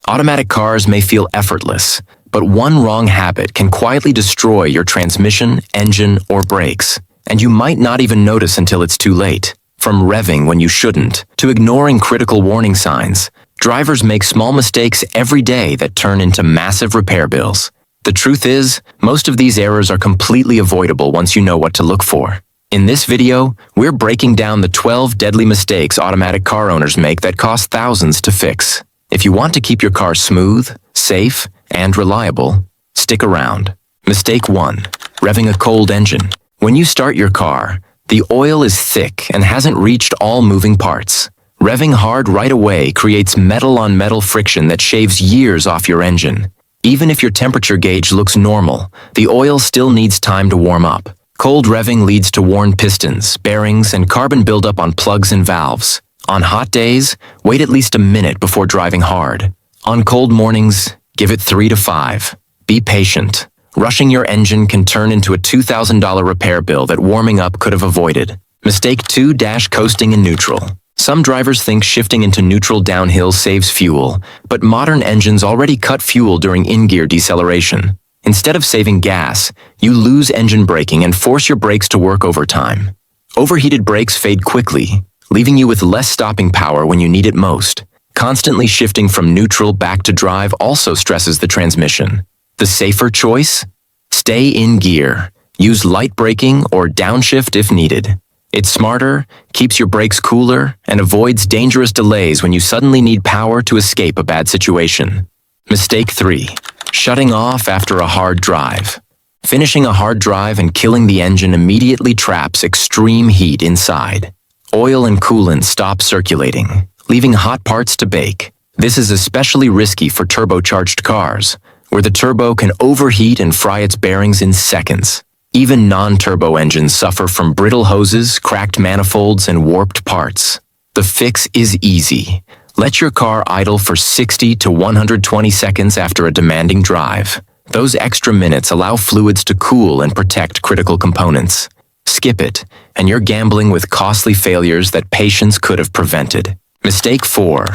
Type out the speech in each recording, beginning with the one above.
Automatic cars may feel effortless, but one wrong habit can quietly destroy your transmission, engine, or brakes, and you might not even notice until it's too late. From revving when you shouldn't, to ignoring critical warning signs, drivers make small mistakes every day that turn into massive repair bills. The truth is, most of these errors are completely avoidable once you know what to look for. In this video, we're breaking down the 12 deadly mistakes automatic car owners make that cost thousands to fix. If you want to keep your car smooth, safe, and reliable, stick around. Mistake 1. Revving a cold engine. When you start your car, the oil is thick and hasn't reached all moving parts. Revving hard right away creates metal-on-metal friction that shaves years off your engine. Even if your temperature gauge looks normal, the oil still needs time to warm up. Cold revving leads to worn pistons, bearings, and carbon buildup on plugs and valves. On hot days, wait at least a minute before driving hard. On cold mornings, give it 3 to 5. Be patient. Rushing your engine can turn into a $2,000 repair bill that warming up could have avoided. Mistake 2. Coasting in neutral. Some drivers think shifting into neutral downhill saves fuel, but modern engines already cut fuel during in-gear deceleration. Instead of saving gas, you lose engine braking and force your brakes to work overtime. Overheated brakes fade quickly, leaving you with less stopping power when you need it most. Constantly shifting from neutral back to drive also stresses the transmission. The safer choice? Stay in gear. Use light braking or downshift if needed. It's smarter, keeps your brakes cooler, and avoids dangerous delays when you suddenly need power to escape a bad situation. Mistake 3. Shutting off after a hard drive. Finishing a hard drive and killing the engine immediately traps extreme heat inside. Oil and coolant stop circulating, leaving hot parts to bake. This is especially risky for turbocharged cars, where the turbo can overheat and fry its bearings in seconds. Even non-turbo engines suffer from brittle hoses, cracked manifolds, and warped parts. The fix is easy. Let your car idle for 60 to 120 seconds after a demanding drive. Those extra minutes allow fluids to cool and protect critical components. Skip it, and you're gambling with costly failures that patience could have prevented. Mistake 4.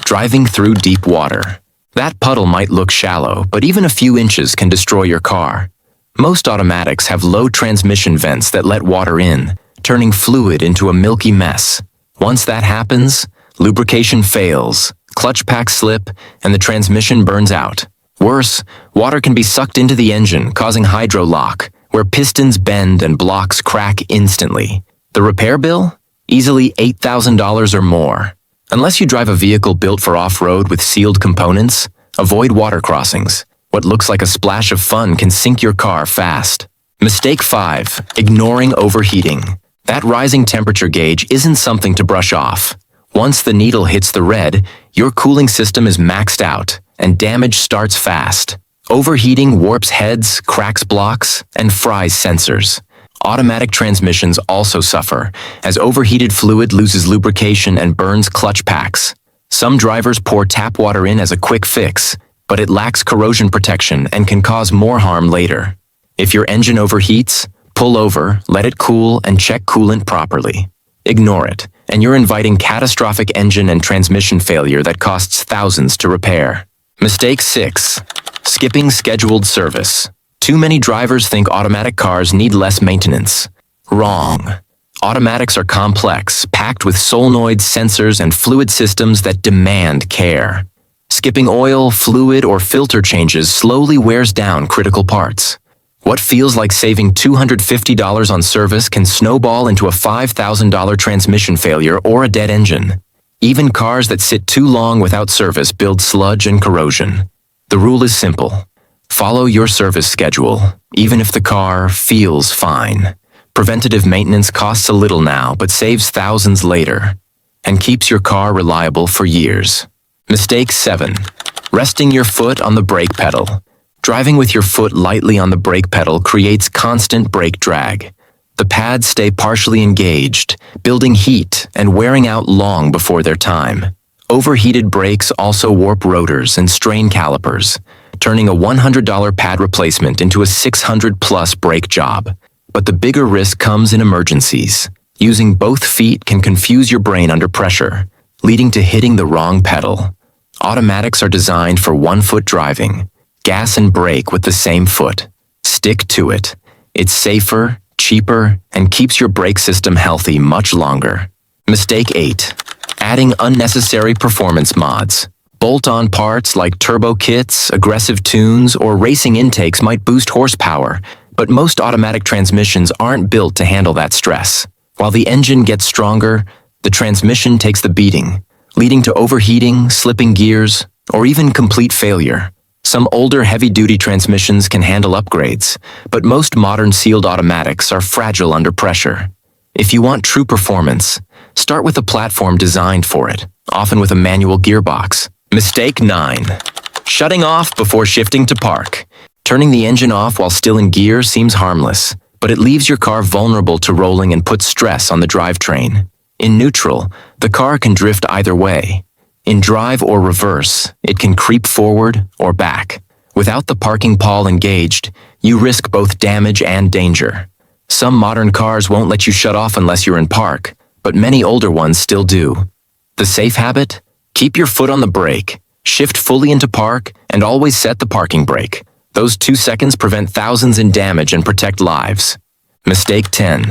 Driving through deep water. That puddle might look shallow, but even a few inches can destroy your car. Most automatics have low transmission vents that let water in, turning fluid into a milky mess. Once that happens, lubrication fails, clutch packs slip, and the transmission burns out. Worse, water can be sucked into the engine, causing hydrolock, where pistons bend and blocks crack instantly. The repair bill? Easily $8,000 or more. Unless you drive a vehicle built for off-road with sealed components, avoid water crossings. What looks like a splash of fun can sink your car fast. Mistake 5. Ignoring overheating. That rising temperature gauge isn't something to brush off. Once the needle hits the red, your cooling system is maxed out, and damage starts fast. Overheating warps heads, cracks blocks, and fries sensors. Automatic transmissions also suffer, as overheated fluid loses lubrication and burns clutch packs. Some drivers pour tap water in as a quick fix, but it lacks corrosion protection and can cause more harm later. If your engine overheats, pull over, let it cool, and check coolant properly. Ignore it, and you're inviting catastrophic engine and transmission failure that costs thousands to repair. Mistake 6. Skipping scheduled service. Too many drivers think automatic cars need less maintenance. Wrong. Automatics are complex, packed with solenoids, sensors, and fluid systems that demand care. Skipping oil, fluid, or filter changes slowly wears down critical parts. What feels like saving $250 on service can snowball into a $5,000 transmission failure or a dead engine. Even cars that sit too long without service build sludge and corrosion. The rule is simple. Follow your service schedule, even if the car feels fine. Preventative maintenance costs a little now, but saves thousands later, and keeps your car reliable for years. Mistake 7. Resting your foot on the brake pedal. Driving with your foot lightly on the brake pedal creates constant brake drag. The pads stay partially engaged, building heat and wearing out long before their time. Overheated brakes also warp rotors and strain calipers, turning a $100 pad replacement into a $600+ brake job. But the bigger risk comes in emergencies. Using both feet can confuse your brain under pressure, leading to hitting the wrong pedal. Automatics are designed for one-foot driving. Gas and brake with the same foot. Stick to it. It's safer, cheaper, and keeps your brake system healthy much longer. Mistake 8. Adding unnecessary performance mods. Bolt-on parts like turbo kits, aggressive tunes, or racing intakes might boost horsepower, but most automatic transmissions aren't built to handle that stress. While the engine gets stronger, the transmission takes the beating, leading to overheating, slipping gears, or even complete failure. Some older heavy-duty transmissions can handle upgrades, but most modern sealed automatics are fragile under pressure. If you want true performance, start with a platform designed for it, often with a manual gearbox. Mistake 9. Shutting off before shifting to park. Turning the engine off while still in gear seems harmless, but it leaves your car vulnerable to rolling and puts stress on the drivetrain. In neutral, the car can drift either way. In drive or reverse, it can creep forward or back. Without the parking pawl engaged, you risk both damage and danger. Some modern cars won't let you shut off unless you're in park, but many older ones still do. The safe habit? Keep your foot on the brake, shift fully into park, and always set the parking brake. Those 2 seconds prevent thousands in damage and protect lives. Mistake 10.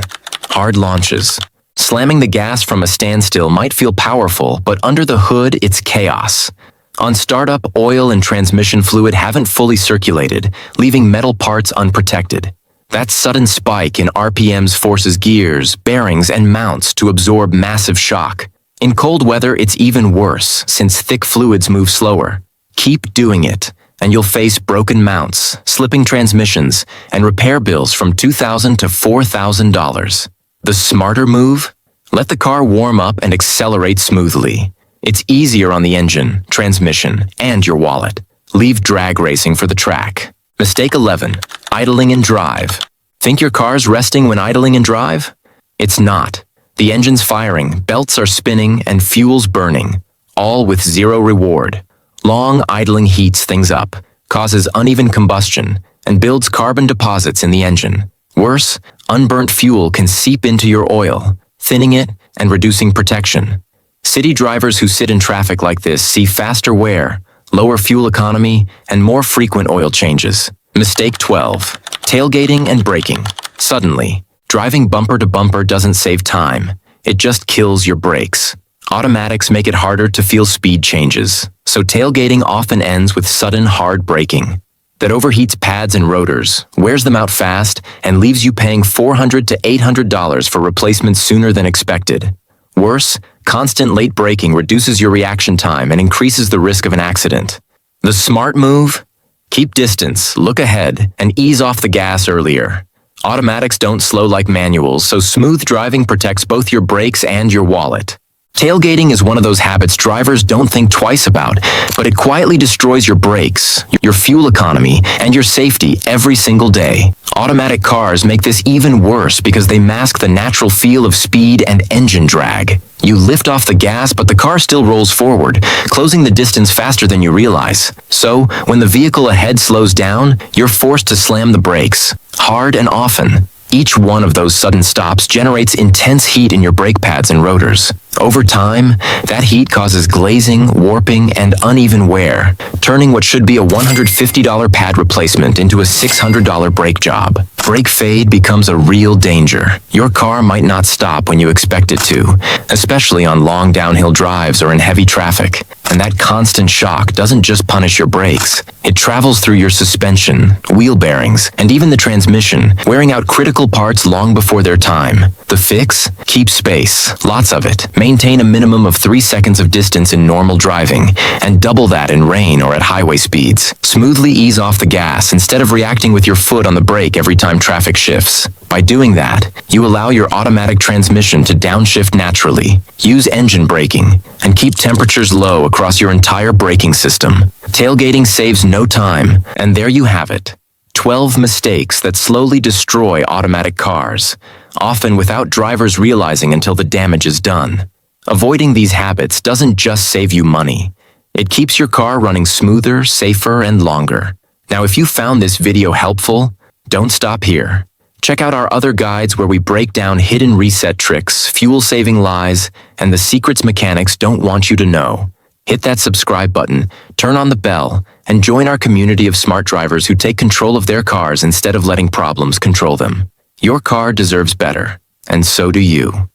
Hard launches. Slamming the gas from a standstill might feel powerful, but under the hood, it's chaos. On startup, oil and transmission fluid haven't fully circulated, leaving metal parts unprotected. That sudden spike in RPMs forces gears, bearings, and mounts to absorb massive shock. In cold weather, it's even worse, since thick fluids move slower. Keep doing it, and you'll face broken mounts, slipping transmissions, and repair bills from $2,000 to $4,000. The smarter move? Let the car warm up and accelerate smoothly. It's easier on the engine, transmission, and your wallet. Leave drag racing for the track. Mistake 11. Idling and drive. Think your car's resting when idling and drive? It's not. The engine's firing, belts are spinning, and fuel's burning, all with zero reward. Long idling heats things up, causes uneven combustion, and builds carbon deposits in the engine. Worse, unburnt fuel can seep into your oil, thinning it and reducing protection. City drivers who sit in traffic like this see faster wear, lower fuel economy, and more frequent oil changes. Mistake 12. Tailgating and braking. Suddenly, driving bumper to bumper doesn't save time. It just kills your brakes. Automatics make it harder to feel speed changes, so tailgating often ends with sudden hard braking. That overheats pads and rotors, wears them out fast, and leaves you paying $400 to $800 for replacements sooner than expected. Worse, constant late braking reduces your reaction time and increases the risk of an accident. The smart move? Keep distance, look ahead, and ease off the gas earlier. Automatics don't slow like manuals, so smooth driving protects both your brakes and your wallet. Tailgating is one of those habits drivers don't think twice about, but it quietly destroys your brakes, your fuel economy, and your safety every single day. Automatic cars make this even worse because they mask the natural feel of speed and engine drag. You lift off the gas, but the car still rolls forward, closing the distance faster than you realize. So, when the vehicle ahead slows down, you're forced to slam the brakes, hard and often. Each one of those sudden stops generates intense heat in your brake pads and rotors. Over time, that heat causes glazing, warping, and uneven wear, turning what should be a $150 pad replacement into a $600 brake job. Brake fade becomes a real danger. Your car might not stop when you expect it to, especially on long downhill drives or in heavy traffic. And that constant shock doesn't just punish your brakes. It travels through your suspension, wheel bearings, and even the transmission, wearing out critical parts long before their time. The fix? Keep space. Lots of it. Maintain a minimum of 3 seconds of distance in normal driving, and double that in rain or at highway speeds. Smoothly ease off the gas instead of reacting with your foot on the brake every time traffic shifts. By doing that, you allow your automatic transmission to downshift naturally, use engine braking, and keep temperatures low across your entire braking system. Tailgating saves no time, and there you have it. 12 mistakes that slowly destroy automatic cars, often without drivers realizing until the damage is done. Avoiding these habits doesn't just save you money. It keeps your car running smoother, safer, and longer. Now, if you found this video helpful, don't stop here. Check out our other guides where we break down hidden reset tricks, fuel-saving lies, and the secrets mechanics don't want you to know. Hit that subscribe button, turn on the bell, and join our community of smart drivers who take control of their cars instead of letting problems control them. Your car deserves better, and so do you.